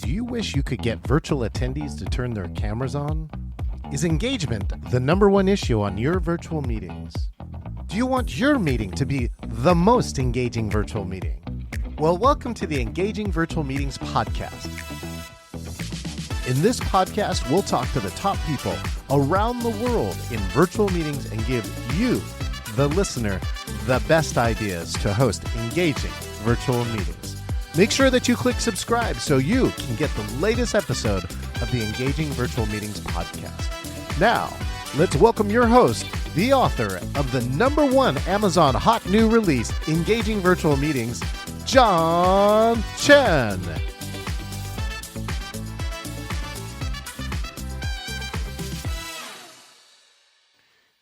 Do you wish you could get virtual attendees to turn their cameras on? Is engagement the number one issue on your virtual meetings? Do you want your meeting to be the most engaging virtual meeting? Well, welcome to the Engaging Virtual Meetings podcast. In this podcast, we'll talk to the top people around the world in virtual meetings and give you, the listener, the best ideas to host engaging virtual meetings. Make sure that you click subscribe so you can get the latest episode of the Engaging Virtual Meetings podcast. Now, let's welcome your host, the author of the #1 Amazon hot new release, Engaging Virtual Meetings, John Chen.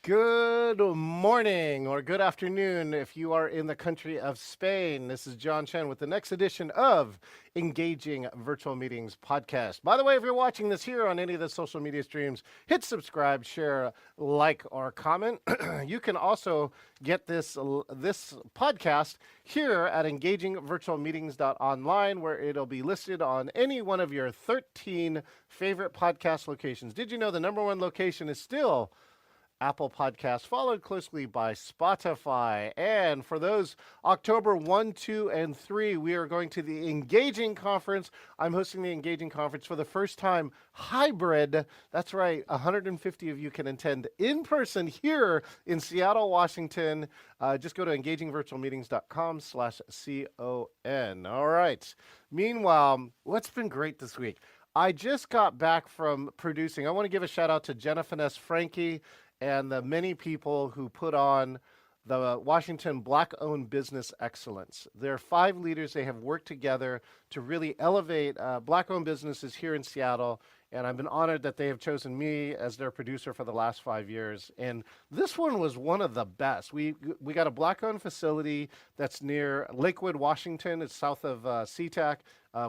Good morning or good afternoon if you are in the country of Spain. This is John Chen with the next edition of Engaging Virtual Meetings podcast. By the way, if you're watching this here on any of the social media streams, hit subscribe, share, like, or comment. You can also get this podcast here at engagingvirtualmeetings.online, where it'll be listed on any one of your 13 favorite podcast locations. Did you know the #1 location is still Apple Podcasts, followed closely by Spotify? And for those October 1, 2, and 3, we are going to the Engaging Conference. I'm hosting the Engaging Conference for the first time, hybrid. That's right, 150 of you can attend in person here in Seattle, Washington. Just go to engagingvirtualmeetings.com/CON. All right. Meanwhile, what's been great this week? I just got back from producing. I want to give a shout out to Jenna Finesse Frankie and the many people who put on the Washington Black-Owned Business Excellence. There are 5 leaders. They have worked together to really elevate Black-owned businesses here in Seattle, and I've been honored that they have chosen me as their producer for the last 5 years. And this one was one of the best. We got a Black-owned facility that's near Lakewood, Washington. It's south of SeaTac,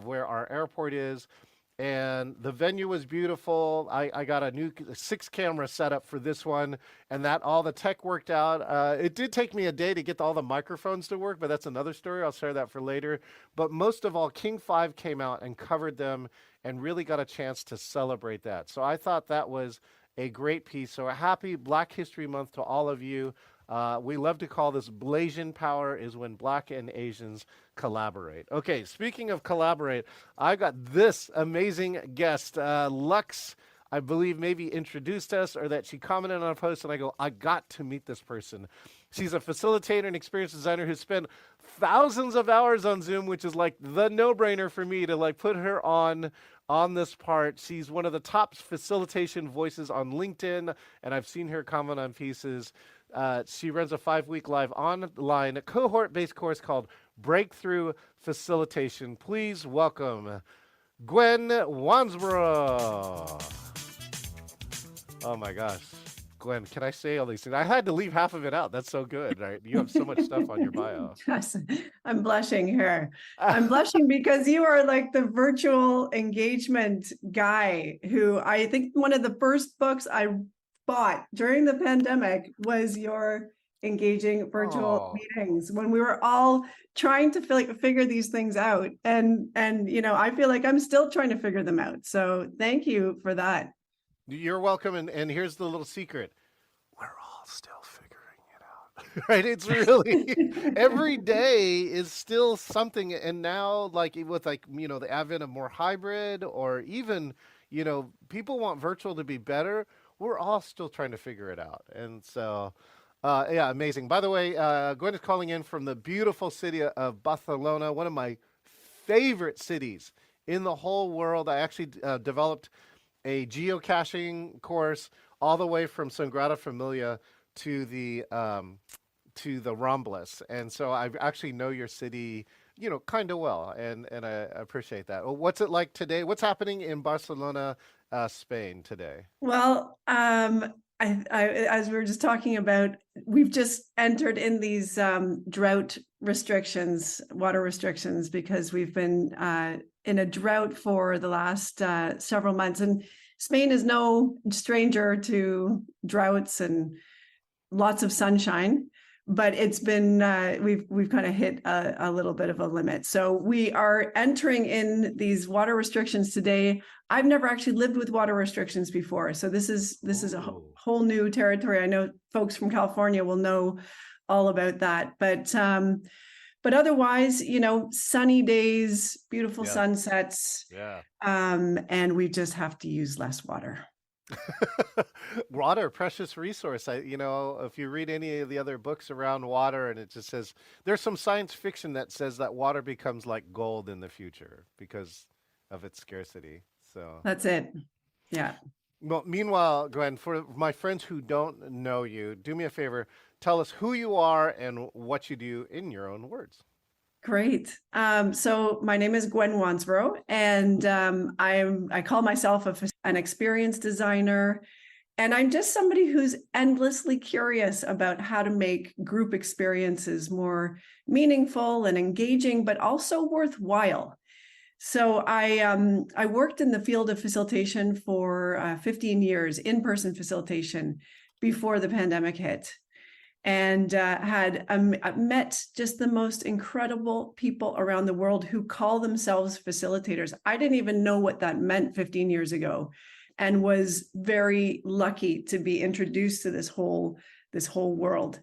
where our airport is. And the venue was beautiful. I got a new 6-camera setup for this one, and that all the tech worked out. It did take me a day to get all the microphones to work, but that's another story. I'll share that for later. But most of all, King 5 came out and covered them and really got a chance to celebrate that. So I thought that was a great piece. So a happy Black History Month to all of you. We love to call this Blasian Power, is when Black and Asians collaborate. Okay, speaking of collaborate, I got this amazing guest. Lux, I believe, maybe introduced us, or that she commented on a post, and I go, I got to meet this person. She's a facilitator and experience designer who spent thousands of hours on Zoom, which is like the no-brainer for me to like put her on this part. She's one of the top facilitation voices on LinkedIn, and I've seen her comment on pieces. She runs a 5-week live online cohort-based course called Breakthrough Facilitation. Please welcome Gwyn Wansbrough. Oh my gosh. Gwyn, can I say all these things? I had to leave half of it out. That's so good, right? You have so much stuff on your bio. Yes, I'm blushing here. I'm blushing because you are like the virtual engagement guy who I think one of the first books I bought during the pandemic was your Engaging Virtual Meetings, when we were all trying to figure these things out. And you know, I feel like I'm still trying to figure them out. So thank you for that. You're welcome. And here's the little secret. We're all still figuring it out, right? It's really, every day is still something. And now, like with the advent of more hybrid, or even, people want virtual to be better. We're all still trying to figure it out. And so, yeah, amazing. By the way, Gwyn is calling in from the beautiful city of Barcelona, one of my favorite cities in the whole world. I actually developed a geocaching course all the way from Sagrada Familia to the Ramblas. And so I actually know your city, kind of well, and I appreciate that. Well, what's it like today? What's happening in Barcelona, Spain today? Well, as we were just talking about, we've just entered in these drought restrictions, water restrictions, because we've been in a drought for the last several months. And Spain is no stranger to droughts and lots of sunshine. but it's been we've kind of hit a little bit of a limit. So we are entering in these water restrictions today. I've never actually lived with water restrictions before, so this is a whole new territory. I know folks from California will know all about that, but otherwise, sunny days, beautiful sunsets, and we just have to use less water. Water, precious resource. If you read any of the other books around water, and it just says there's some science fiction that says that water becomes like gold in the future because of its scarcity. So that's it. Yeah. Well, meanwhile, Gwen, for my friends who don't know you, do me a favor, tell us who you are and what you do in your own words. Great. So my name is Gwyn Wansbrough, and I call myself an experience designer. And I'm just somebody who's endlessly curious about how to make group experiences more meaningful and engaging, but also worthwhile. So I worked in the field of facilitation for 15 years, in-person facilitation, before the pandemic hit, and had met just the most incredible people around the world who call themselves facilitators. I didn't even know what that meant 15 years ago, and was very lucky to be introduced to this whole world.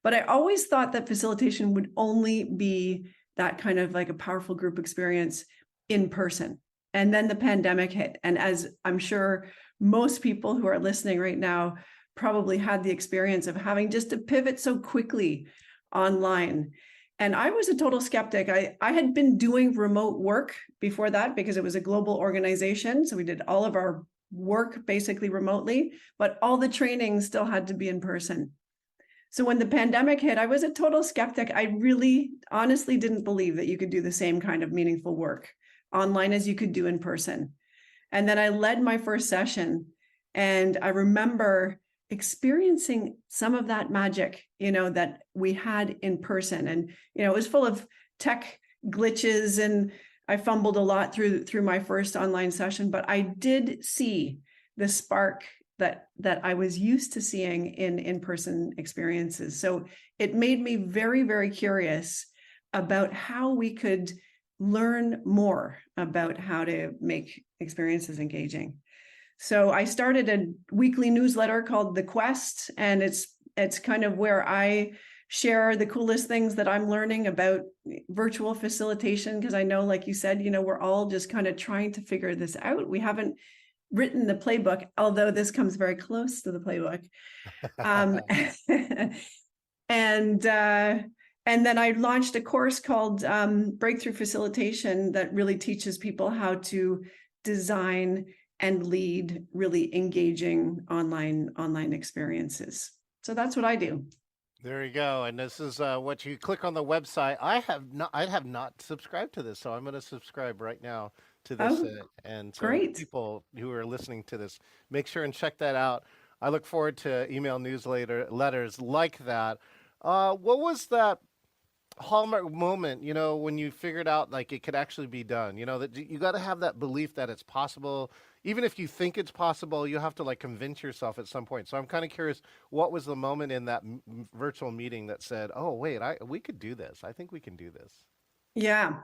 But I always thought that facilitation would only be that kind of like a powerful group experience in person. And then the pandemic hit. And as I'm sure most people who are listening right now probably had the experience of having just to pivot so quickly online. And I was a total skeptic. I had been doing remote work before that because it was a global organization. So we did all of our work basically remotely, but all the training still had to be in person. So when the pandemic hit, I was a total skeptic. I really honestly didn't believe that you could do the same kind of meaningful work online as you could do in person. And then I led my first session, and I remember experiencing some of that magic, that we had in person. And, it was full of tech glitches, and I fumbled a lot through my first online session, but I did see the spark that I was used to seeing in in-person experiences. So it made me very, very curious about how we could learn more about how to make experiences engaging. So I started a weekly newsletter called The Quest, and it's kind of where I share the coolest things that I'm learning about virtual facilitation, because I know, like you said, we're all just kind of trying to figure this out. We haven't written the playbook, although this comes very close to the playbook. And then I launched a course called Breakthrough Facilitation that really teaches people how to design and lead really engaging online experiences. So that's what I do. There you go. And this is what you click on the website. I have not subscribed to this, so I'm going to subscribe right now to this. And so great. People who are listening to this, make sure and check that out. I look forward to email letters like that. What was that hallmark moment, when you figured out like it could actually be done? That you got to have that belief that it's possible. Even if you think it's possible, you have to like convince yourself at some point. So I'm kind of curious, what was the moment in that virtual meeting that said, "Oh, wait, we could do this. I think we can do this." Yeah.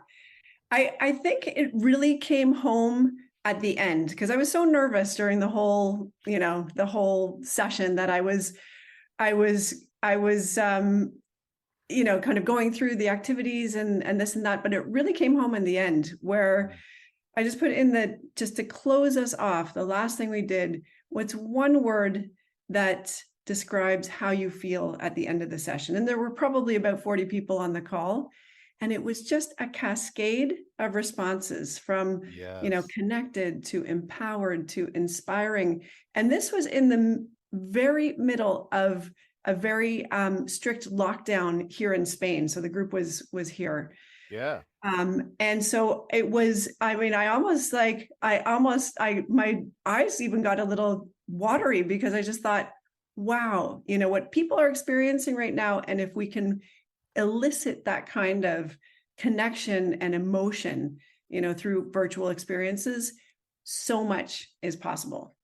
I think it really came home at the end, because I was so nervous during the whole session that I was kind of going through the activities and this and that, but it really came home in the end, where I just put in just to close us off, the last thing we did, what's one word that describes how you feel at the end of the session? And there were probably about 40 people on the call. And it was just a cascade of responses from, connected to empowered to inspiring. And this was in the very middle of a very strict lockdown here in Spain. So the group was here. Yeah. And so it was, my eyes even got a little watery, because I just thought, wow, what people are experiencing right now. And if we can elicit that kind of connection and emotion, through virtual experiences, so much is possible.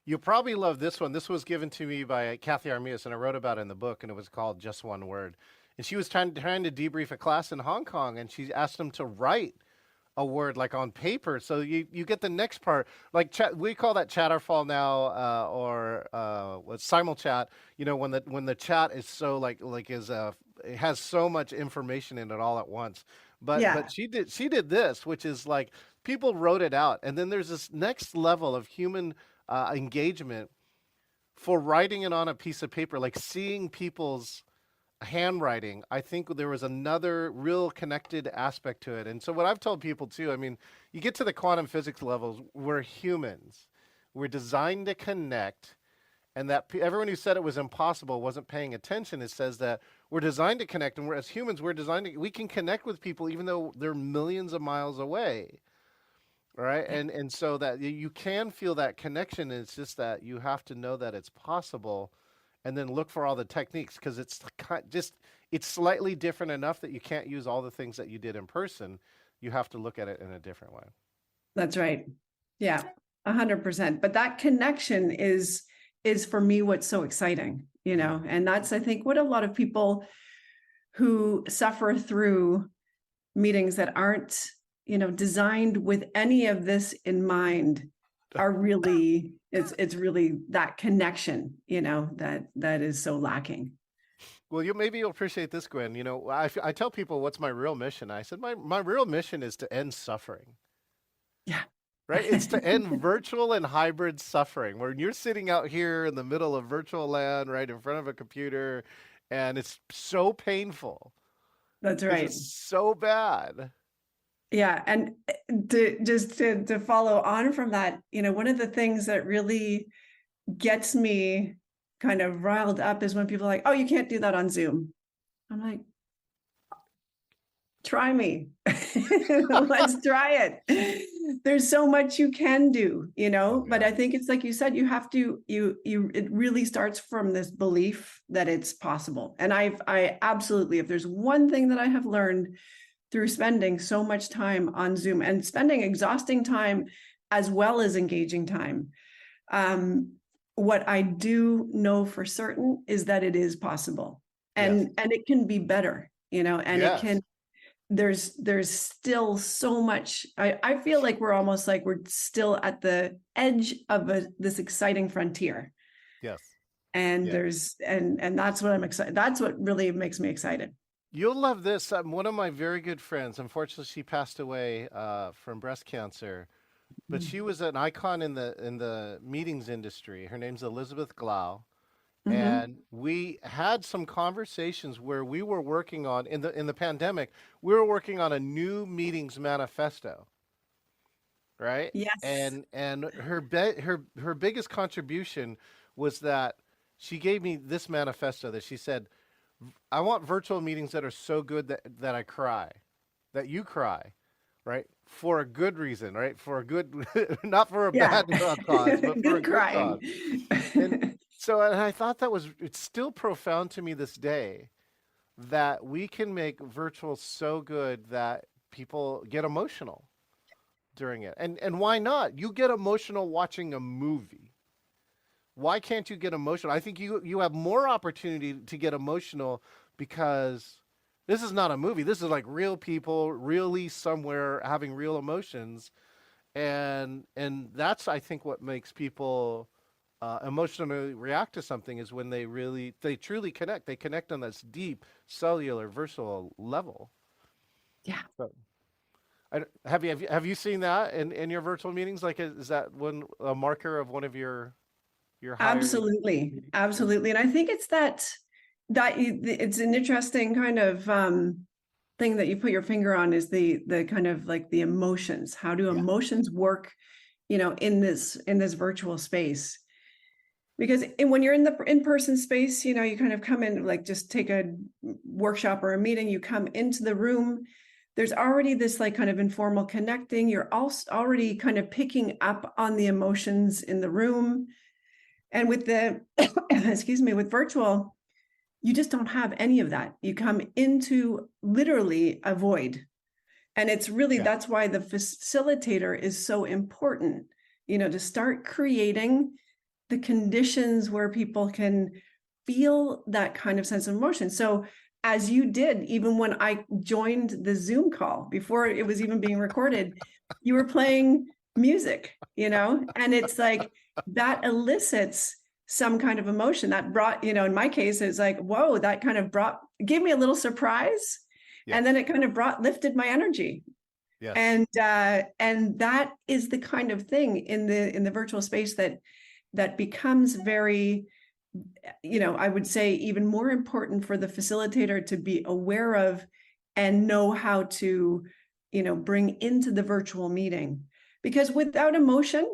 You'll probably love this one. This was given to me by Kathy Armias, and I wrote about it in the book, and it was called Just One Word. And she was trying to debrief a class in Hong Kong, and she asked them to write a word like on paper. So you get the next part, like chat, we call that chatterfall now, or what simul chat. You know, when the chat is so like is it has so much information in it all at once. Yeah, But she did this, which is like people wrote it out, and then there's this next level of human engagement for writing it on a piece of paper, like seeing people's handwriting. I think there was another real connected aspect to it. And so what I've told people too, I mean, you get to the quantum physics levels, we're humans. We're designed to connect, and that everyone who said it was impossible wasn't paying attention. It says that we're designed to connect, and as humans, we're designed to, we can connect with people even though they're millions of miles away. Right. And so that you can feel that connection. It's just that you have to know that it's possible, and then look for all the techniques, because it's just it's slightly different enough that you can't use all the things that you did in person. You have to look at it in a different way. that's right. Yeah, 100%. But that connection is for me what's so exciting, you know, and that's, I think, what a lot of people who suffer through meetings that aren't, you know, designed with any of this in mind are really, it's really that connection, you know, that is so lacking. Well, maybe you'll appreciate this, Gwen. You know, I tell people what's my real mission. I said my real mission is to end suffering. Yeah. Right? It's to end virtual and hybrid suffering, where you're sitting out here in the middle of virtual land, right in front of a computer, and it's so painful. That's right. It's so bad. Yeah. And to follow on from that, you know, one of the things that really gets me kind of riled up is when people are like, oh, you can't do that on Zoom. I'm like, try me. Let's try it. There's so much you can do, you know, Oh, but yeah. I think it's like you said, you have to, it really starts from this belief that it's possible. And I absolutely, if there's one thing that I have learned through spending so much time on Zoom and spending exhausting time as well as engaging time, what I do know for certain is that it is possible, Yes. and it can be better, you know, and it Yes. can, there's still so much. I feel like we're almost like we're still at the edge of this exciting frontier. Yes. And Yeah. and that's what I'm excited. That's what really makes me excited. You'll love this. One of my very good friends, unfortunately, she passed away from breast cancer, but she was an icon in the meetings industry. Her name's Elizabeth Glau. Mm-hmm. And we had some conversations where we were working on in the pandemic, we were working on a new meetings manifesto, right? Yes. And her biggest contribution was that she gave me this manifesto that she said, I want virtual meetings that are so good that I cry, that you cry, right? For a good reason, right? For a good, not for a Yeah. bad cause, but for a Good good cause. crying. And so, and I thought that was, it's still profound to me this day that we can make virtual so good that people get emotional during it. And why not? You get emotional watching a movie. Why can't you get emotional? I think you have more opportunity to get emotional because this is not a movie. This is like real people really somewhere having real emotions, and that's, I think, what makes people emotionally react to something is when they truly connect. They connect on this deep cellular virtual level. Yeah. So, have you seen that in your virtual meetings? Like, is that one a marker of one of your higher Absolutely. meetings? Yeah. Absolutely. And I think it's it's an interesting kind of thing that you put your finger on, is the kind of like the emotions. How do Yeah. emotions work, you know, in this virtual space? Because when you're in the in-person space, you know, you kind of come in, like just take a workshop or a meeting, you come into the room, there's already this like kind of informal connecting. You're also already kind of picking up on the emotions in the room. And with the, excuse me, with virtual, you just don't have any of that. You come into literally a void. And it's really, Yeah. that's why the facilitator is so important, you know, to start creating the conditions where people can feel that kind of sense of emotion. So as you did, even when I joined the Zoom call before it was even being recorded, you were playing music, and it's like that elicits some kind of emotion that brought, in my case, it's like, whoa, that kind of gave me a little surprise. Yes. And then it kind of lifted my energy. Yes. And that is the kind of thing in the virtual space that becomes very, I would say even more important for the facilitator to be aware of and know how to, bring into the virtual meeting. Because without emotion,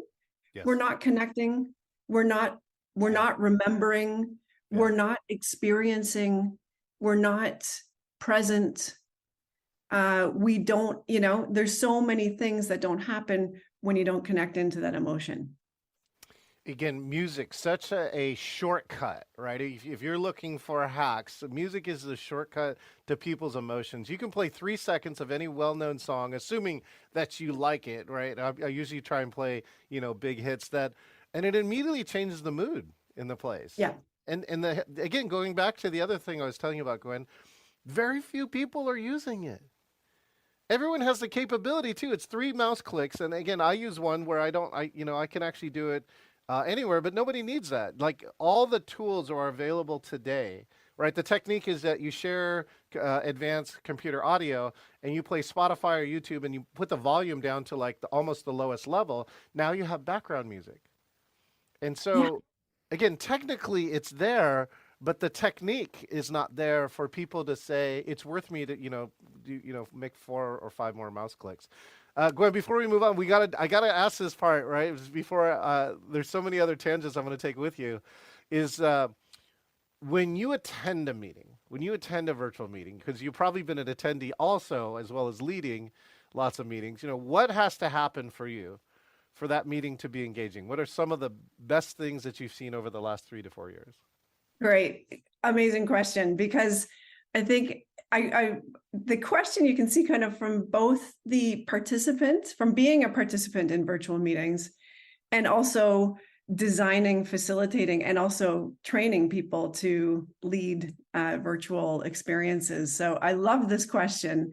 Yes. we're not connecting, we're not remembering, we're not experiencing, we're not present. We don't, there's so many things that don't happen when you don't connect into that emotion. Again, music, such a shortcut, right? If you're looking for hacks, music is the shortcut to people's emotions. You can play 3 seconds of any well-known song, assuming that you like it, right? I usually try and play, big hits and it immediately changes the mood in the place. Yeah. And again, going back to the other thing I was telling you about, Gwen, very few people are using it. Everyone has the capability too. It's 3 mouse clicks. And again, I use one where I can actually do it anywhere, but nobody needs that. Like all the tools are available today, right? The technique is that you share advanced computer audio and you play Spotify or YouTube and you put the volume down to like almost the lowest level. Now you have background music. And so again, technically it's there, but the technique is not there for people to say it's worth me to, make 4 or 5 more mouse clicks. Gwen, before we move on, I gotta ask this part, right? Before there's so many other tangents I'm going to take with you, is when you attend a meeting, when you attend a virtual meeting, because you've probably been an attendee also, as well as leading lots of meetings. What has to happen for you for that meeting to be engaging? What are some of the best things that you've seen over the last 3 to 4 years? Great, amazing question, because I think the question you can see kind of from both the participants, from being a participant in virtual meetings, and also designing, facilitating, and also training people to lead virtual experiences. So I love this question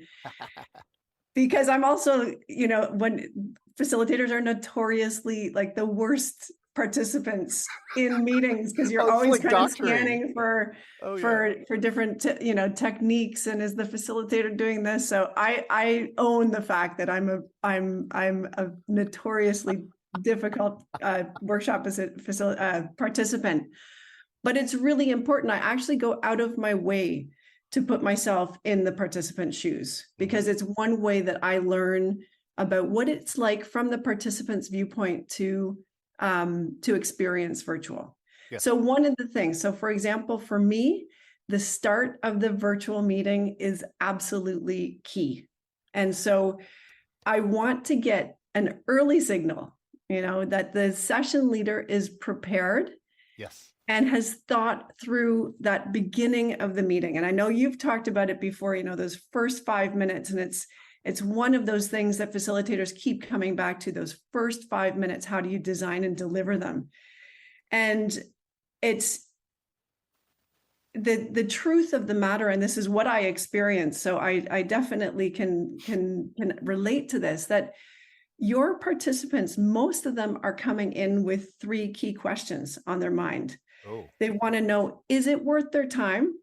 because I'm also, when facilitators are notoriously like the worst participants in meetings because you're always like kind doctoring. of scanning for different techniques, and is the facilitator doing this? So I own the fact that I'm a notoriously difficult workshop participant, but it's really important. I actually go out of my way to put myself in the participant's shoes, because it's one way that I learn about what it's like from the participant's viewpoint to experience virtual. Yes. So one of the things, so for example, for me, the start of the virtual meeting is absolutely key. And so I want to get an early signal, that the session leader is prepared. Yes. And has thought through that beginning of the meeting. And I know you've talked about it before, those first 5 minutes, and it's one of those things that facilitators keep coming back to, those first 5 minutes. How do you design and deliver them? And it's the truth of the matter, and this is what I experienced. So I definitely can relate to this, that your participants, most of them are coming in with 3 key questions on their mind. Oh. They want to know, is it worth their time?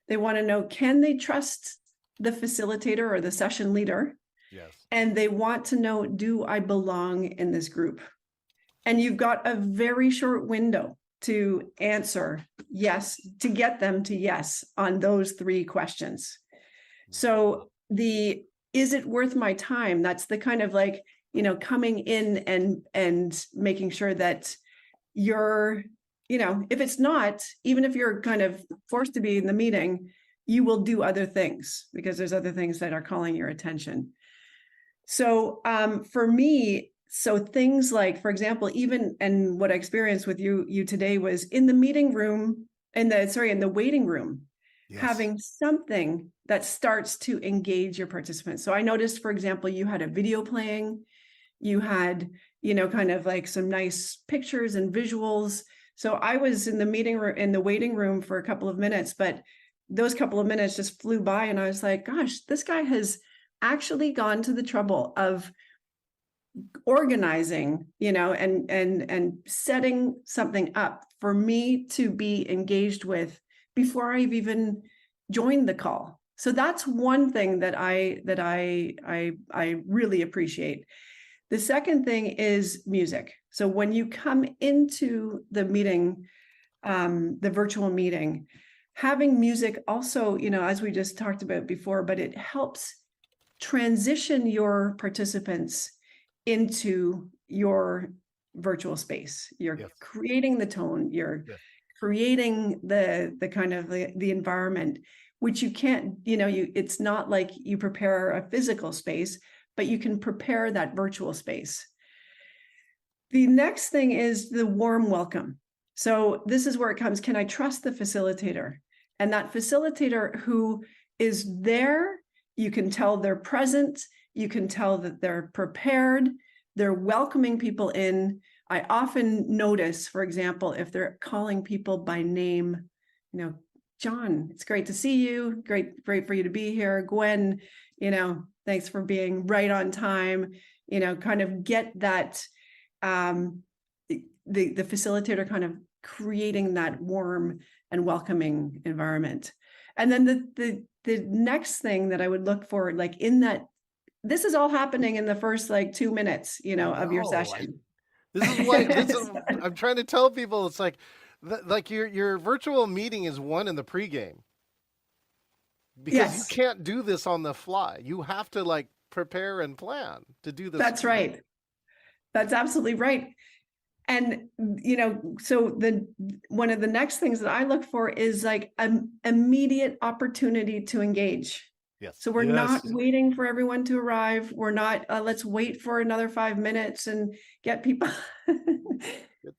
They want to know, can they trust the facilitator or the session leader? Yes. And they want to know, do I belong in this group? And you've got a very short window to answer yes, to get them to yes on those 3 questions. So is it worth my time? That's the kind of like, coming in and making sure that you're, if it's not, even if you're kind of forced to be in the meeting, you will do other things because there's other things that are calling your attention. So for me, so things like, for example, and what I experienced with you today was in the meeting room, in the waiting room, having something that starts to engage your participants. So I noticed, for example, you had a video playing, You had, kind of like some nice pictures and visuals. So I was in the meeting room, in the waiting room for a couple of minutes, but those couple of minutes just flew by. And I was like, gosh, this guy has actually gone to the trouble of organizing, and setting something up for me to be engaged with before I've even joined the call. So that's one thing that I really appreciate. The second thing is music. So when you come into the meeting, the virtual meeting, having music also, as we just talked about before, but it helps transition your participants into your virtual space. You're Yes. creating the tone, you're Yes. creating the kind of the environment, which you can't, it's not like you prepare a physical space, but you can prepare that virtual space. The next thing is the warm welcome. So this is where it comes. Can I trust the facilitator? And that facilitator who is there, you can tell they're present, you can tell that they're prepared, they're welcoming people in. I often notice, for example, if they're calling people by name, John, it's great to see you. Great for you to be here. Gwen, thanks for being right on time. Kind of get that, the facilitator kind of creating that warm and welcoming environment. And then the next thing that I would look for, like in that, this is all happening in the first like 2 minutes, of your session. This is why I'm trying to tell people. It's like your virtual meeting is one in the pregame, because you Yes, can't do this on the fly. You have to like prepare and plan to do this. that's right. That's absolutely right. And, so one of the next things that I look for is like an immediate opportunity to engage. Yes. So we're Yes. not waiting for everyone to arrive. We're not, let's wait for another 5 minutes and get people.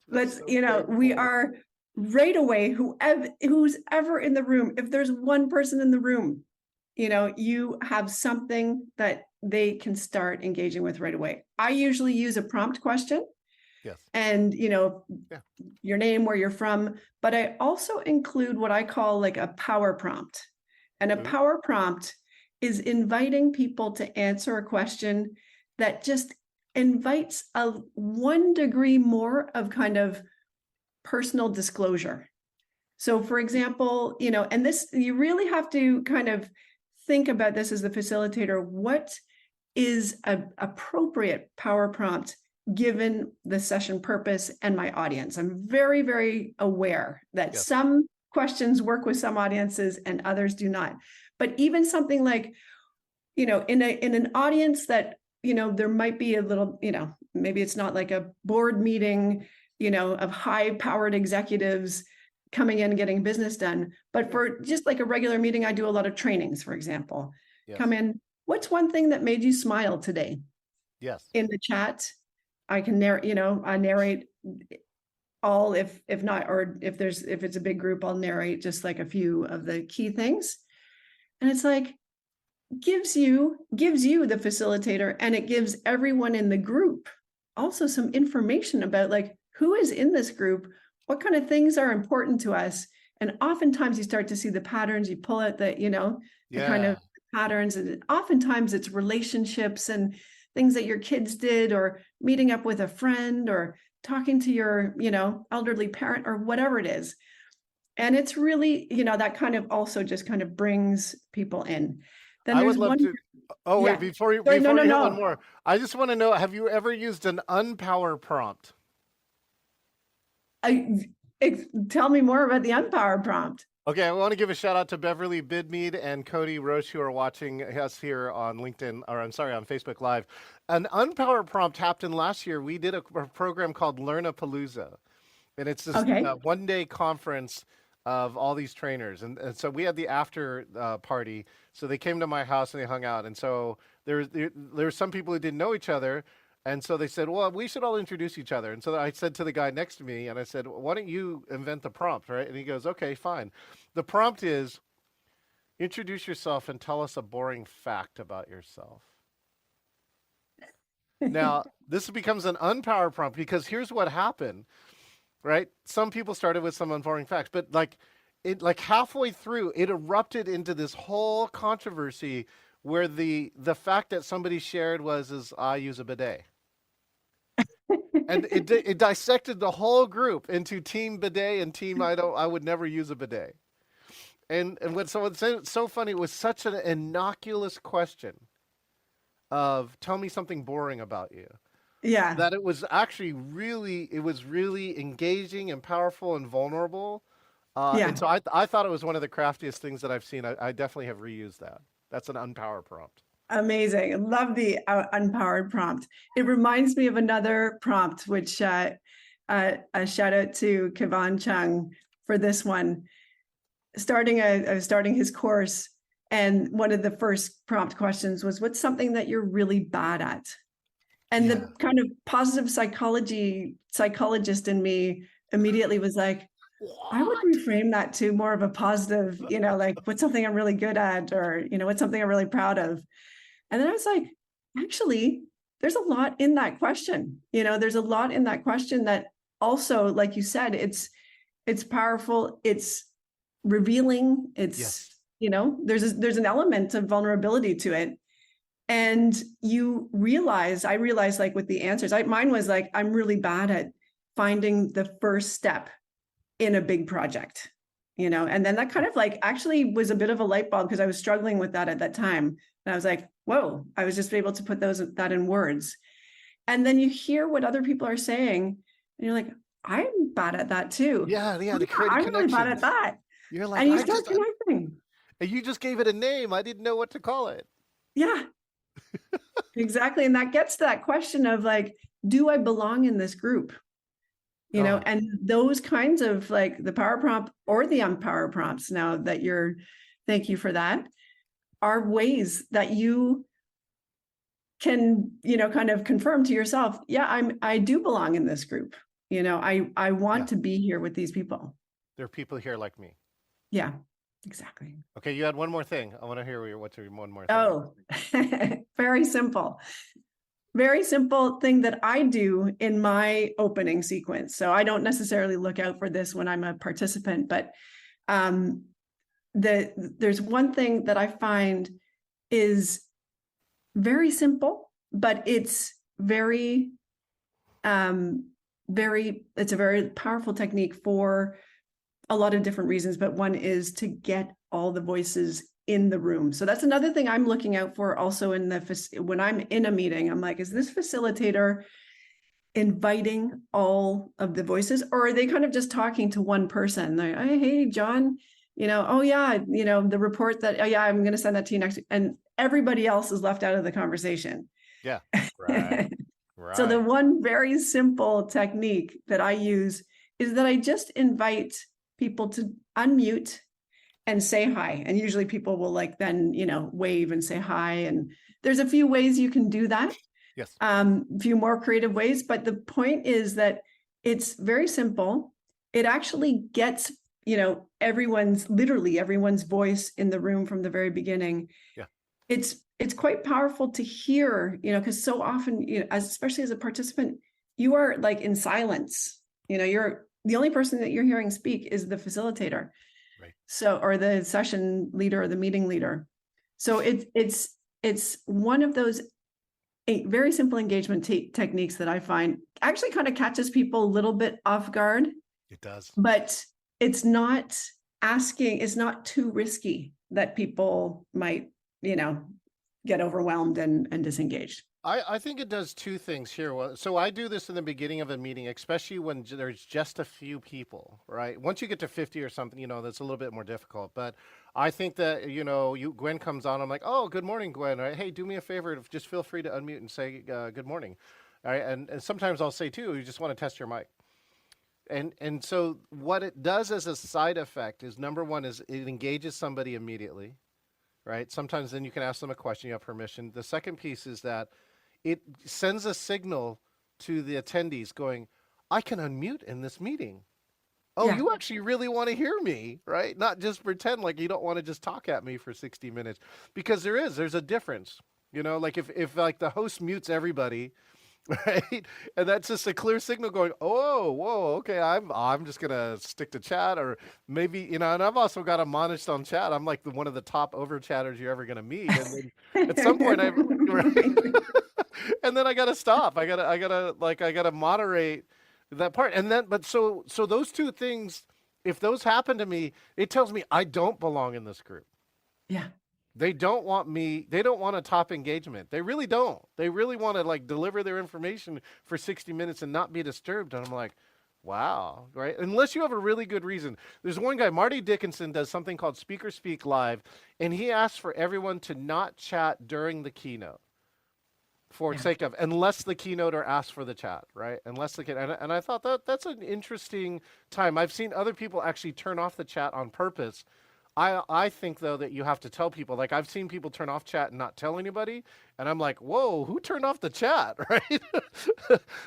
Let's, so we painful. are right away, who's ever in the room, if there's one person in the room, you have something that they can start engaging with right away. I usually use a prompt question. Yes. And, Yeah. your name, where you're from, but I also include what I call like a power prompt. And a Ooh. power prompt is inviting people to answer a question that just invites a 1 degree more of kind of personal disclosure. So for example, and this, you really have to kind of think about this as the facilitator. What is an appropriate power prompt given the session purpose and my audience? I'm very, very aware that Yes. some questions work with some audiences and others do not. But even something like, in an audience that, there might be a little, maybe it's not like a board meeting, of high powered executives coming in and getting business done. But for just like a regular meeting, I do a lot of trainings, for example. Yes. Come in. What's one thing that made you smile today? Yes. In the chat, I can narrate, I narrate all, if not, or if it's a big group, I'll narrate just like a few of the key things. And it's like, gives you the facilitator, and it gives everyone in the group also some information about like who is in this group, what kind of things are important to us. And oftentimes you start to see the patterns, you pull out the, the kind of patterns, and oftentimes it's relationships and things that your kids did, or meeting up with a friend, or talking to your, elderly parent, or whatever it is. And it's really, that kind of also just kind of brings people in. Then I there's would love one. to. Oh, Yeah. wait, before you, Sorry, before no, you hit no. one more, I just want to know, have you ever used an unpower prompt? Tell me more about the unpowered prompt. Okay, I want to give a shout out to Beverly Bidmead and Cody Roche, who are watching us here on LinkedIn, or I'm sorry, on Facebook Live. An unpowered prompt happened last year. We did a program called Learn-a-Palooza, and it's this Okay. one-day conference of all these trainers. And so we had the after party. So they came to my house and they hung out. And so there's some people who didn't know each other. And so they said, well, we should all introduce each other. And so I said to the guy next to me, and I said, why don't you invent the prompt, right? And he goes, okay, fine. The prompt is, introduce yourself and tell us a boring fact about yourself. Now, this becomes an unpowered prompt because here's what happened, right? Some people started with some unfolding facts, but like halfway through, it erupted into this whole controversy where the fact that somebody shared is I use a bidet. And it dissected the whole group into team bidet and team I would never use a bidet. And what's so funny, it was such an innocuous question of tell me something boring about you, Yeah. that it was actually really engaging and powerful and vulnerable. Yeah. And so I thought it was one of the craftiest things that I've seen. I definitely have reused that. That's an unpowered prompt. Amazing. I love the unpowered prompt. It reminds me of another prompt, which a shout out to Kivan Chung for this one. Starting his course, and one of the first prompt questions was, what's something that you're really bad at? And Yeah. the kind of positive psychologist in me immediately was like, I would reframe that to more of a positive, like what's something I'm really good at, or, what's something I'm really proud of. And then I was like, actually, there's a lot in that question. There's a lot in that question that also, like you said, it's powerful. It's revealing. It's, Yes. there's an element of vulnerability to it. And I realized like with the answers, mine was like, I'm really bad at finding the first step in a big project, and then that kind of like actually was a bit of a light bulb because I was struggling with that at that time. And I was like, whoa, I was just able to put that in words. And then you hear what other people are saying, and you're like, I'm bad at that too. Yeah, Oh, the creative I'm really connections. bad at that. You're like, And you start connecting. you just gave it a name. I didn't know what to call it. Yeah, exactly. And that gets to that question of like, do I belong in this group? And those kinds of like the power prompt or the unpower prompts, now that thank you for that, are ways that you can, kind of confirm to yourself, yeah, I do belong in this group. I want to be here with these people. There are people here like me. Yeah, exactly. Okay, you had one more thing. I want to hear what's one more thing. Oh, very simple. Very simple thing that I do in my opening sequence. So I don't necessarily look out for this when I'm a participant, but there's one thing that I find is very simple, but it's it's a very powerful technique for a lot of different reasons, but one is to get all the voices in the room. So that's another thing I'm looking out for also when I'm in a meeting. I'm like, is this facilitator inviting all of the voices, or are they kind of just talking to one person? Like, hey, John, oh yeah, the report that, oh yeah, I'm going to send that to you next week. And everybody else is left out of the conversation. Yeah, right. So the one very simple technique that I use is that I just invite people to unmute and say hi. And usually people will like then, wave and say hi. And there's a few ways you can do that. Yes. A few more creative ways. But the point is that it's very simple. It actually gets, everyone's voice in the room from the very beginning. Yeah. It's quite powerful to hear, because so often, especially as a participant, you are like in silence. You're the only person that you're hearing speak is the facilitator. Right. So, or the session leader or the meeting leader. So it's one of those very simple engagement techniques that I find actually kind of catches people a little bit off guard. It does. But it's not too risky that people might, get overwhelmed and disengaged. I think it does two things here. So I do this in the beginning of a meeting, especially when there's just a few people, right? Once you get to 50 or something, that's a little bit more difficult. But I think that, Gwen comes on, I'm like, oh, good morning, Gwen. Right? Hey, do me a favor, just feel free to unmute and say good morning. All right. And sometimes I'll say too, you just want to test your mic. And so what it does as a side effect is, number one, is it engages somebody immediately, right? Sometimes then you can ask them a question, you have permission. The second piece is that it sends a signal to the attendees going, I can unmute in this meeting. Oh, yeah. You actually really want to hear me, right? Not just pretend like you don't want to just talk at me for 60 minutes, because there's a difference, like if like the host mutes everybody right? And that's just a clear signal going, oh, whoa, okay, I'm just gonna stick to chat, or maybe, you know, and I've also got them managed on chat. I'm like one of the top over chatters you're ever gonna meet. And then at some point I right? And then I gotta stop. I gotta moderate that part. And then but so those two things, if those happen to me, it tells me I don't belong in this group. Yeah. They don't want me, they don't want a top engagement. They really don't. They really want to like deliver their information for 60 minutes and not be disturbed. And I'm like, wow, right? Unless you have a really good reason. There's one guy, Marty Dickinson, does something called Speaker Speak Live, and he asks for everyone to not chat during the keynote for Yeah. sake of, unless the keynoter asks for the chat, right? Unless the and I thought that that's an interesting time. I've seen other people actually turn off the chat on purpose. I think though that you have to tell people. Like I've seen people turn off chat and not tell anybody, and I'm like, whoa, who turned off the chat, right?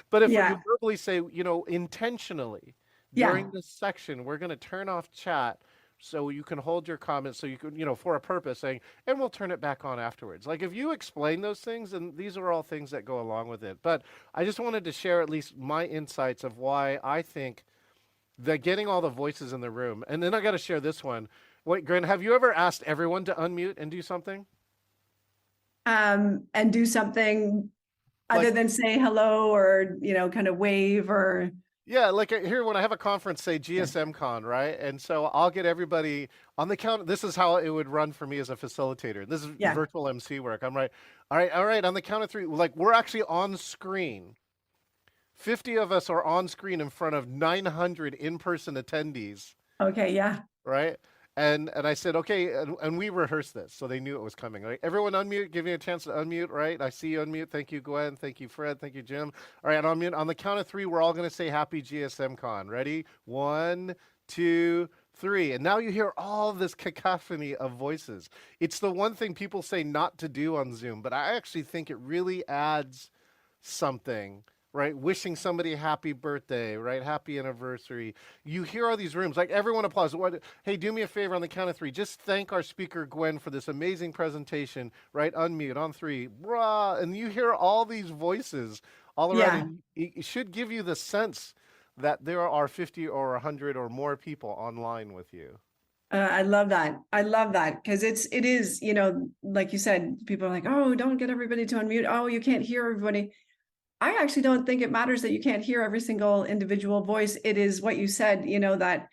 But if you Yeah. verbally say, you know, intentionally Yeah. during this section, we're going to turn off chat so you can hold your comments, so you can, you know, for a purpose, saying, and we'll turn it back on afterwards. Like if you explain those things, and these are all things that go along with it. But I just wanted to share at least my insights of why I think that getting all the voices in the room, and then I got to share this one. Wait, Gren, have you ever asked everyone to unmute and do something? And do something other Like, than say hello or, you know, kind of wave or yeah, like here when I have a conference, say yeah. GSM Con, right? And so I'll get everybody on the count. This is how it would run for me as a facilitator. This is Yeah. virtual MC work. I'm right. All right, all right. On the count of three, like we're actually on screen. 50 of us are on screen in front of 900 in-person attendees, Okay. Yeah. right? And I said, okay, and we rehearsed this, so they knew it was coming. Right? Everyone unmute, give me a chance to unmute, right? I see you unmute. Thank you, Gwen. Thank you, Fred. Thank you, Jim. All right, unmute. On the count of three, we're all going to say Happy GSM Con. Ready? 1, 2, 3. And now you hear all this cacophony of voices. It's the one thing people say not to do on Zoom, but I actually think it really adds something, right? Wishing somebody happy birthday, right? Happy anniversary. You hear all these rooms, like everyone applauds. What? Hey, do me a favor on the count of three. Just thank our speaker, Gwen, for this amazing presentation, right? Unmute on three. Brah. And you hear all these voices all around, Yeah. and it should give you the sense that there are 50 or 100 or more people online with you. I love that. I love that because it is, you know, like you said, people are like, oh, don't get everybody to unmute. Oh, you can't hear everybody. I actually don't think it matters that you can't hear every single individual voice. It is what you said, you know, that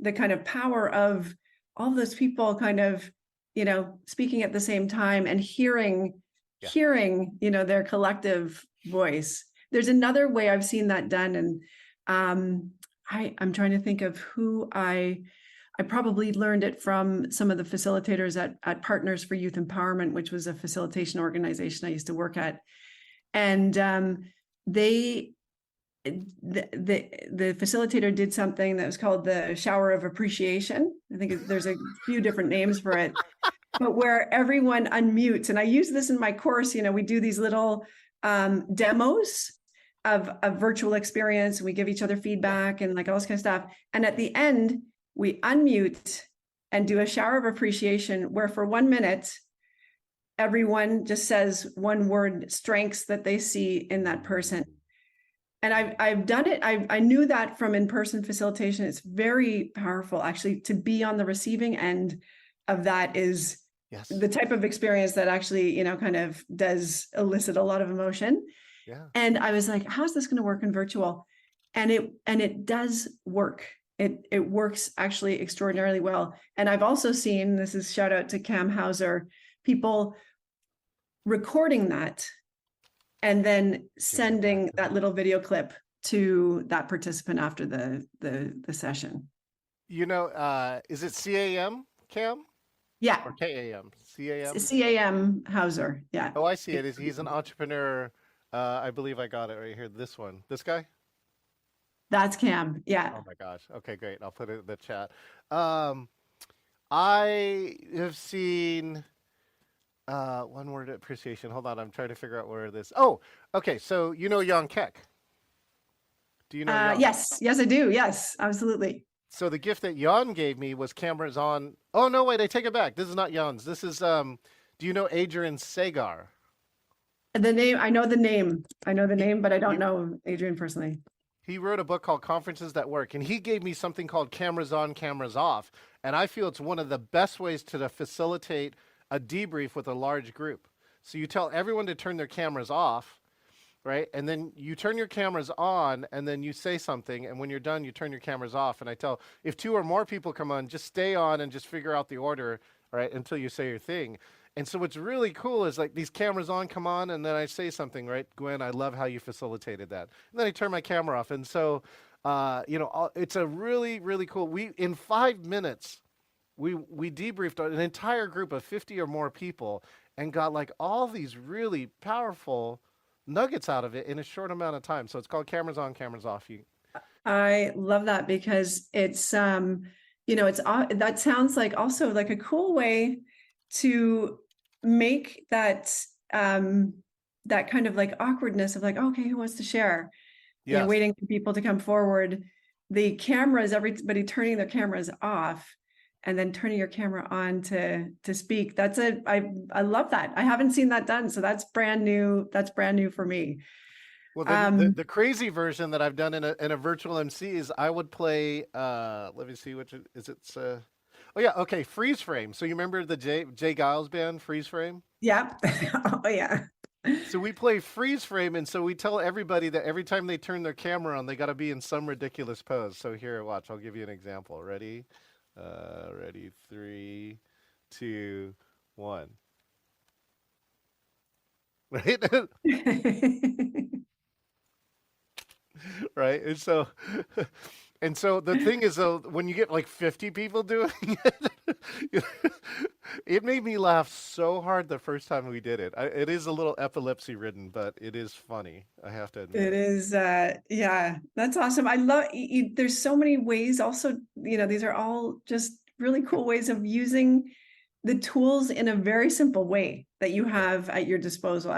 the kind of power of all those people kind of, you know, speaking at the same time and Yeah. hearing, you know, their collective voice. There's another way I've seen that done. And I'm trying to think of who I probably learned it from some of the facilitators at Partners for Youth Empowerment, which was a facilitation organization I used to work at. And the facilitator did something that was called the shower of appreciation. I think there's a few different names for it, but where everyone unmutes. And I use this in my course. You know, we do these little demos of a virtual experience. We give each other feedback and like all this kind of stuff. And at the end, we unmute and do a shower of appreciation where for 1 minute, everyone just says one word, strengths that they see in that person. And I've done it. I knew that from in-person facilitation. It's very powerful actually to be on the receiving end of that. Is Yes. the type of experience that actually, you know, kind of does elicit a lot of emotion. Yeah. And I was like, how's this going to work in virtual? And it does work. It works actually extraordinarily well. And I've also seen, this is shout out to Cam Hauser, people recording that and then sending that little video clip to that participant after the session. You know, is it CAM, Cam? Yeah. Or KAM? CAM? CAM Hauser. Yeah. Oh, I see it. He's an entrepreneur. I believe I got it right here. This one. This guy? That's Cam. Yeah. Oh my gosh. Okay, great. I'll put it in the chat. I have seen one word appreciation. Hold on. I'm trying to figure out where this. Oh, okay. So you know Jan Keck. Do you know Jan? Yes. Yes, I do. Yes, absolutely. So the gift that Jan gave me was cameras on. Oh no, wait, I take it back. This is not Jan's. This is do you know Adrian Sagar? The name, I know the name. I know the name, but I don't know Adrian personally. He wrote a book called Conferences That Work, and he gave me something called cameras on, cameras off. And I feel it's one of the best ways to facilitate a debrief with a large group. So you tell everyone to turn their cameras off, right? And then you turn your cameras on, and then you say something. And when you're done, you turn your cameras off. And I tell, if 2 or more people come on, just stay on and just figure out the order, right, until you say your thing. And so what's really cool is like these cameras on, come on, and then I say something, right? Gwen, I love how you facilitated that. And then I turn my camera off. And so, it's a really, really cool, in 5 minutes, we debriefed an entire group of 50 or more people and got like all these really powerful nuggets out of it in a short amount of time. So it's called cameras on, cameras off. I love that because it's, that sounds like also like a cool way to make that, that kind of like awkwardness of like, okay, who wants to share? Yes. Waiting for people to come forward. The cameras, everybody turning their cameras off and then turning your camera on to speak. I love that. I haven't seen that done. So that's brand new. That's brand new for me. Well, the crazy version that I've done in a virtual MC is I would play, let me see, oh yeah, okay, Freeze Frame. So you remember the Jay Giles band, Freeze Frame? Yeah. Oh yeah. So we play Freeze Frame, and so we tell everybody that every time they turn their camera on, they got to be in some ridiculous pose. So here, watch, I'll give you an example. Ready? Ready, 3, 2, 1. Right? Right? And so the thing is, though, when you get like 50 people doing it, it made me laugh so hard the first time we did it. It is a little epilepsy ridden, but it is funny. I have to admit. It is, yeah, that's awesome. I love, there's so many ways also, these are all just really cool ways of using the tools in a very simple way that you have at your disposal.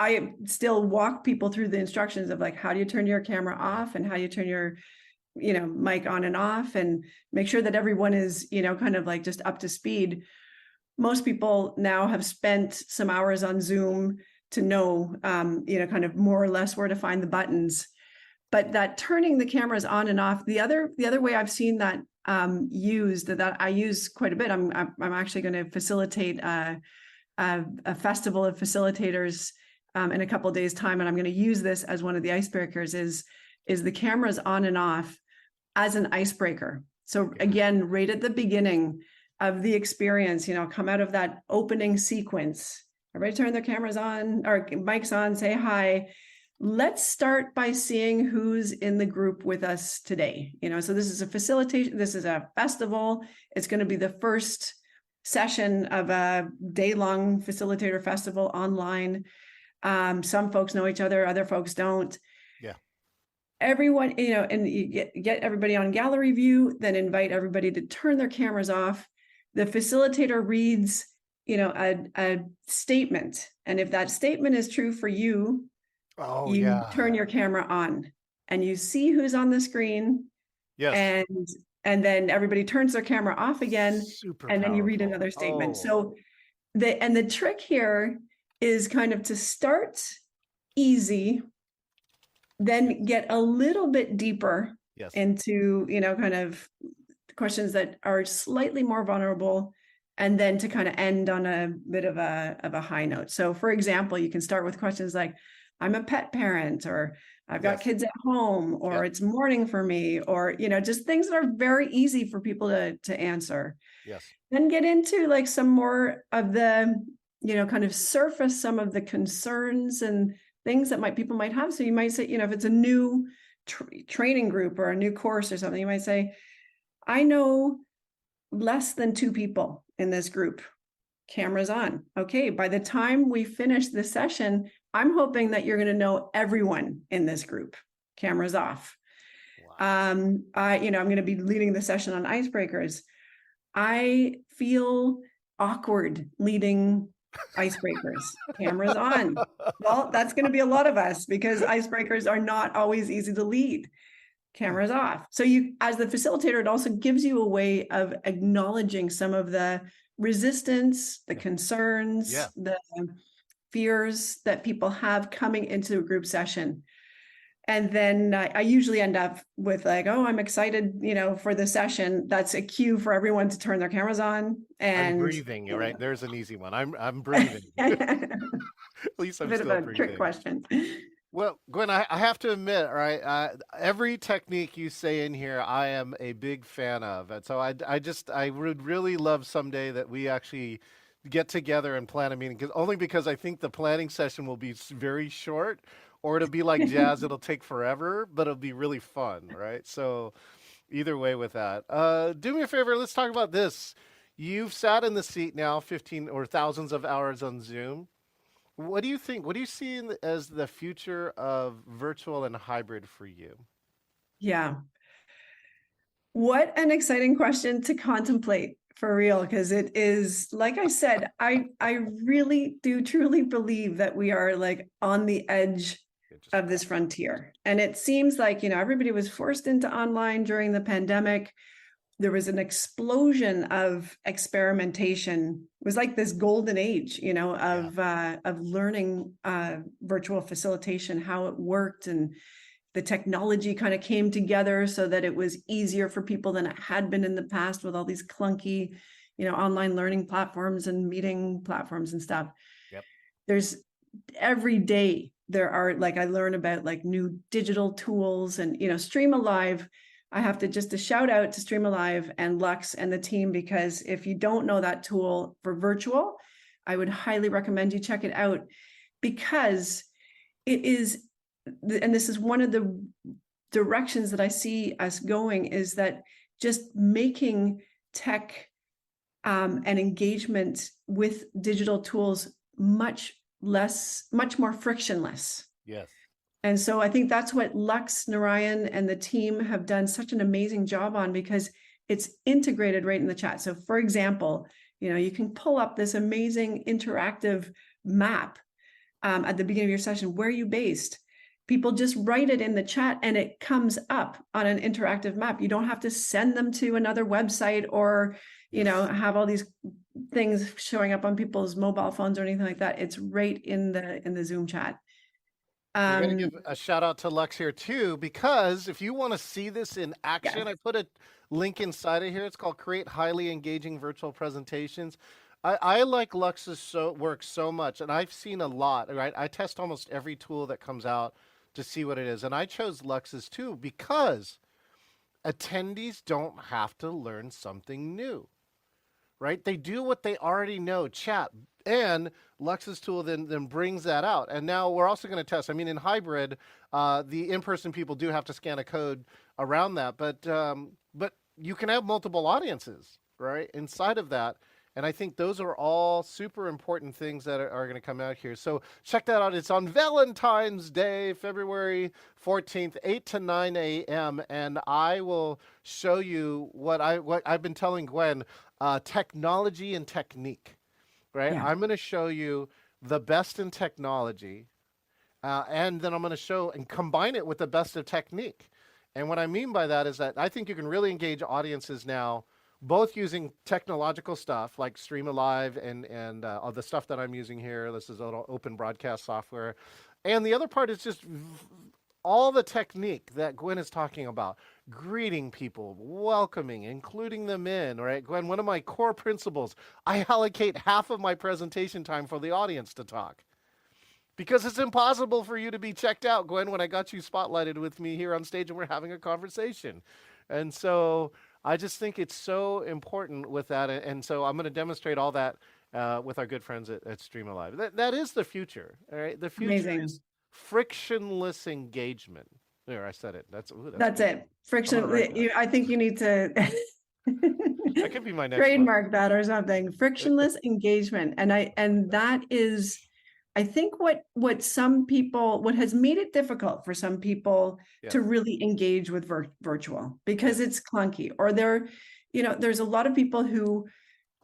I still walk people through the instructions of like, how do you turn your camera off and how you turn your, mic on and off, and make sure that everyone is, kind of like just up to speed. Most people now have spent some hours on Zoom to know, kind of more or less where to find the buttons. But that turning the cameras on and off, the other way I've seen that used, that I use quite a bit. I'm actually going to facilitate a festival of facilitators in a couple of days' time, and I'm going to use this as one of the icebreakers. Is the cameras on and off as an icebreaker. So again, right at the beginning of the experience, come out of that opening sequence. Everybody turn their cameras on or mics on, say hi. Let's start by seeing who's in the group with us today. So this is a facilitation, this is a festival. It's going to be the first session of a day-long facilitator festival online. Some folks know each other, other folks don't. Yeah. Everyone, and you get everybody on gallery view, then invite everybody to turn their cameras off. The facilitator reads, a statement. And if that statement is true for you, you turn your camera on and you see who's on the screen. Yes. And then everybody turns their camera off again. Super and then you read powerful. another statement. So the trick here is kind of to start easy, then get a little bit deeper into, kind of questions that are slightly more vulnerable, and then to kind of end on a bit of a high note. So for example, you can start with questions like, I'm a pet parent, or I've got kids at home, or it's morning for me, or, just things that are very easy for people to answer. Yes. Then get into like some more of the, kind of surface some of the concerns and things that people might have. So you might say, if it's a new training group or a new course or something, you might say, I know less than 2 people in this group. Cameras on. Okay, by the time we finish this session, I'm hoping that you're going to know everyone in this group. Cameras off. Wow. I'm going to be leading the session on icebreakers. I feel awkward leading icebreakers. Cameras on. Well, that's going to be a lot of us because icebreakers are not always easy to lead. Cameras off. So you, as the facilitator, it also gives you a way of acknowledging some of the resistance, the concerns, fears that people have coming into a group session. And then I usually end up with like, oh, I'm excited, for the session. That's a cue for everyone to turn their cameras on. I'm And breathing, right? There's an easy one. I'm breathing. At least a I'm bit of still a trick breathing. question. Well, Gwen, I have to admit, right? Every technique you say in here, I am a big fan of, and so I would really love someday that we actually get together and plan a meeting. Only because I think the planning session will be very short, or it'll be like jazz. It'll take forever, but it'll be really fun, right? So either way with that, do me a favor. Let's talk about this. You've sat in the seat now 15 or thousands of hours on Zoom. What do you think? What do you see as the future of virtual and hybrid for you? Yeah. What an exciting question to contemplate for real, because it is, like I said, I really do truly believe that we are like on the edge of this frontier. And it seems like, everybody was forced into online during the pandemic. There was an explosion of experimentation. It was like this golden age, of learning virtual facilitation, how it worked, and the technology kind of came together so that it was easier for people than it had been in the past with all these clunky, online learning platforms and meeting platforms and stuff. Yep. There's every day there are I learn about new digital tools and, Stream Alive. I have to just a shout out to Stream Alive and Lux and the team, because if you don't know that tool for virtual, I would highly recommend you check it out, because it is, and this is one of the directions that I see us going, is that just making tech and engagement with digital tools much more frictionless. Yes. And so I think that's what Lux, Narayan, and the team have done such an amazing job on, because it's integrated right in the chat. So for example, you can pull up this amazing interactive map at the beginning of your session. Where are you based? People just write it in the chat and it comes up on an interactive map. You don't have to send them to another website or, have all these things showing up on people's mobile phones or anything like that. It's right in the Zoom chat. We're going to give a shout out to Lux here too, because if you want to see this in action, I put a link inside of here. It's called Create Highly Engaging Virtual Presentations. I like Lux's work so much, and I've seen a lot, right? I test almost every tool that comes out to see what it is. And I chose Lux's too, because attendees don't have to learn something new, right? They do what they already know, chat. And Lux's tool then brings that out. And now we're also going to test. I mean, in hybrid, the in-person people do have to scan a code around that, but you can have multiple audiences, right, inside of that. And I think those are all super important things that are going to come out here. So check that out. It's on Valentine's Day, February 14th, 8 to 9 a.m. And I will show you what I've been telling Gwen, technology and technique. Right? Yeah. I'm going to show you the best in technology, and then I'm going to show and combine it with the best of technique. And what I mean by that is that I think you can really engage audiences now, both using technological stuff like Stream Alive and all the stuff that I'm using here. This is open broadcast software. And the other part is just all the technique that Gwen is talking about, greeting people, welcoming, including them in, right? Gwen, one of my core principles, I allocate half of my presentation time for the audience to talk, because it's impossible for you to be checked out, Gwen, when I got you spotlighted with me here on stage and we're having a conversation. And so I just think it's so important with that. And so I'm going to demonstrate all that with our good friends at Stream Alive. That is the future, all right? The future is frictionless engagement. There, I said it. That's it. Friction. I think you need to that could be my next trademark that or something. Frictionless engagement. And that is, I think what some people, what has made it difficult for some people to really engage with virtual, because it's clunky, or there's a lot of people who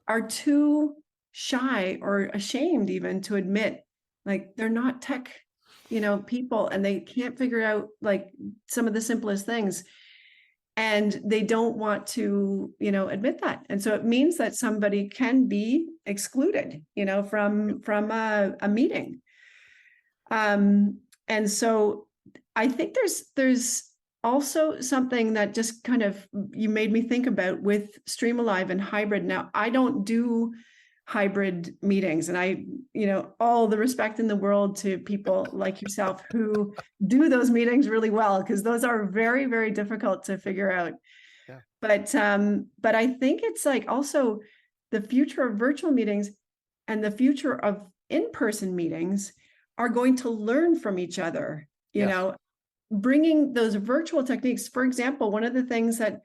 are too shy or ashamed even to admit they're not tech people, and they can't figure out some of the simplest things. and they don't want to, admit that. And so it means that somebody can be excluded, from a meeting. And so I think there's also something that just kind of you made me think about with Streamalive and hybrid. Now, I don't do hybrid meetings, and I, all the respect in the world to people like yourself who do those meetings really well, because those are very, very difficult to figure out. Yeah. But I think it's like also the future of virtual meetings and the future of in-person meetings are going to learn from each other, bringing those virtual techniques. For example, one of the things that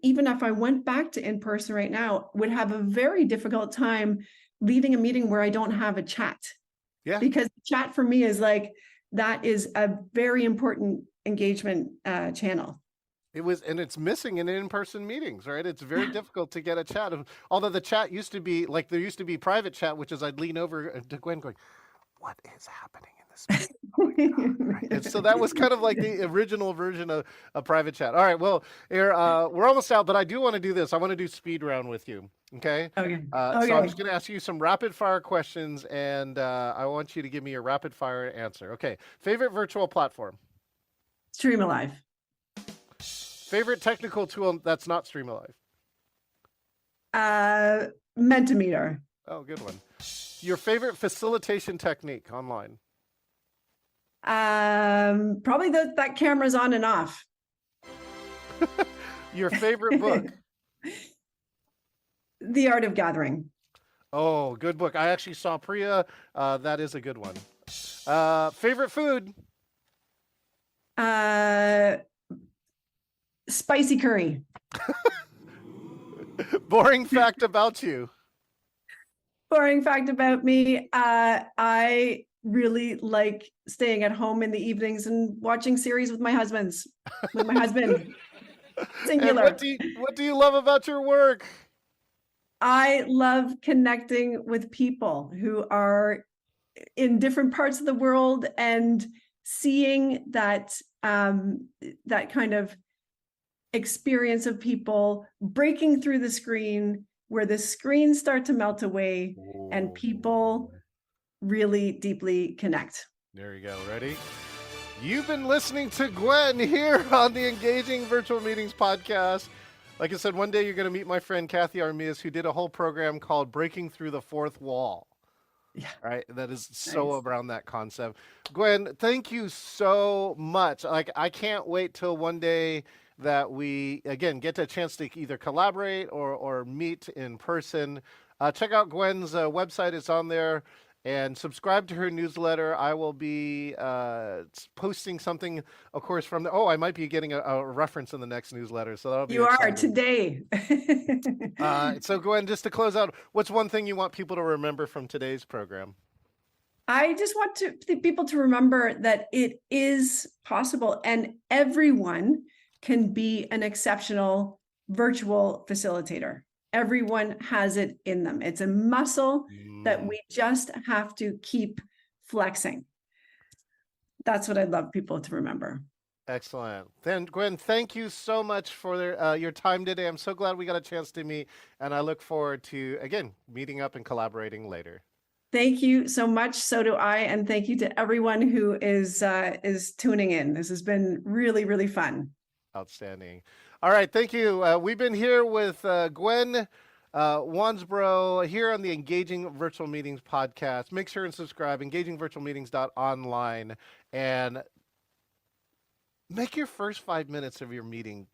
even if I went back to in-person right now, would have a very difficult time leading a meeting where I don't have a chat. Yeah. Because chat for me is that is a very important engagement channel. And it's missing in in-person meetings, right? It's very difficult to get a chat. Although the chat used to be there used to be private chat, which is I'd lean over to Gwen going, what is happening in this meeting? Oh my God, right? And so that was kind of like the original version of a private chat. All right, well, here, we're almost out, but I do want to do this. I want to do speed round with you, okay? Okay. So I'm just going to ask you some rapid fire questions, and I want you to give me your rapid fire answer. Okay, favorite virtual platform? Streamalive. Favorite technical tool that's not Streamalive? Mentimeter. Oh, good one. Your favorite facilitation technique online? Probably that camera's on and off. Your favorite book? The Art of Gathering. Oh, good book. I actually saw Priya. That is a good one. Favorite food? Spicy curry. Boring fact about you? Boring fact about me, I really like staying at home in the evenings and watching series with my husband. Singular. And what do you love about your work? I love connecting with people who are in different parts of the world and seeing that that kind of experience of people breaking through the screen, where the screens start to melt away and people really deeply connect. There you go. Ready? You've been listening to Gwen here on the Engaging Virtual Meetings podcast. Like I said, one day you're going to meet my friend Kathy Armias, who did a whole program called Breaking Through the Fourth Wall. Yeah. Right. That is so nice. Around that concept. Gwen, thank you so much. I can't wait till one day that we, again, get a chance to either collaborate or meet in person. Check out Gwen's website. It's on there. And subscribe to her newsletter. I will be posting something, of course, from the... Oh, I might be getting a reference in the next newsletter. So that'll be You exciting. are today. So Gwen, just to close out, what's one thing you want people to remember from today's program? I just want people to remember that it is possible, and everyone can be an exceptional virtual facilitator. Everyone has it in them. It's a muscle that we just have to keep flexing. That's what I'd love people to remember. Excellent. Then, Gwen, thank you so much for your time today. I'm so glad we got a chance to meet, and I look forward to, again, meeting up and collaborating later. Thank you so much. So do I. And thank you to everyone who is tuning in. This has been really, really fun. Outstanding. All right. Thank you. We've been here with Gwyn Wansbrough here on the Engaging Virtual Meetings podcast. Make sure and subscribe, engagingvirtualmeetings.online, and make your first 5 minutes of your meeting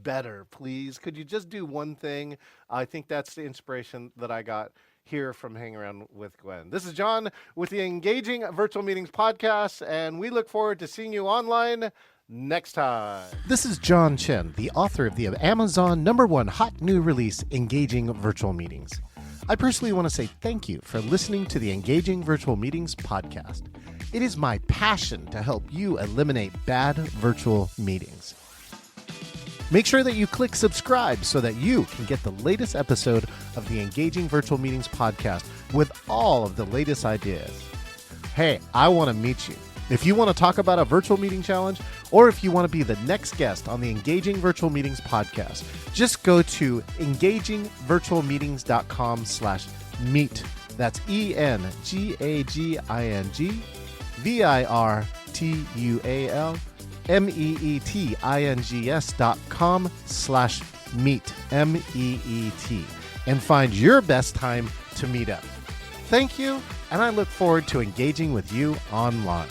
better, please. Could you just do one thing? I think that's the inspiration that I got here from hanging around with Gwen. This is John with the Engaging Virtual Meetings podcast, and we look forward to seeing you online next time. This is John Chen, the author of the Amazon #1 hot new release, Engaging Virtual Meetings. I personally want to say thank you for listening to the Engaging Virtual Meetings podcast. It is my passion to help you eliminate bad virtual meetings. Make sure that you click subscribe so that you can get the latest episode of the Engaging Virtual Meetings podcast with all of the latest ideas. Hey, I want to meet you. If you want to talk about a virtual meeting challenge, or if you want to be the next guest on the Engaging Virtual Meetings podcast, just go to engagingvirtualmeetings.com/meet. That's engagingvirtualmeetings.com/meet, MEET, and find your best time to meet up. Thank you, and I look forward to engaging with you online.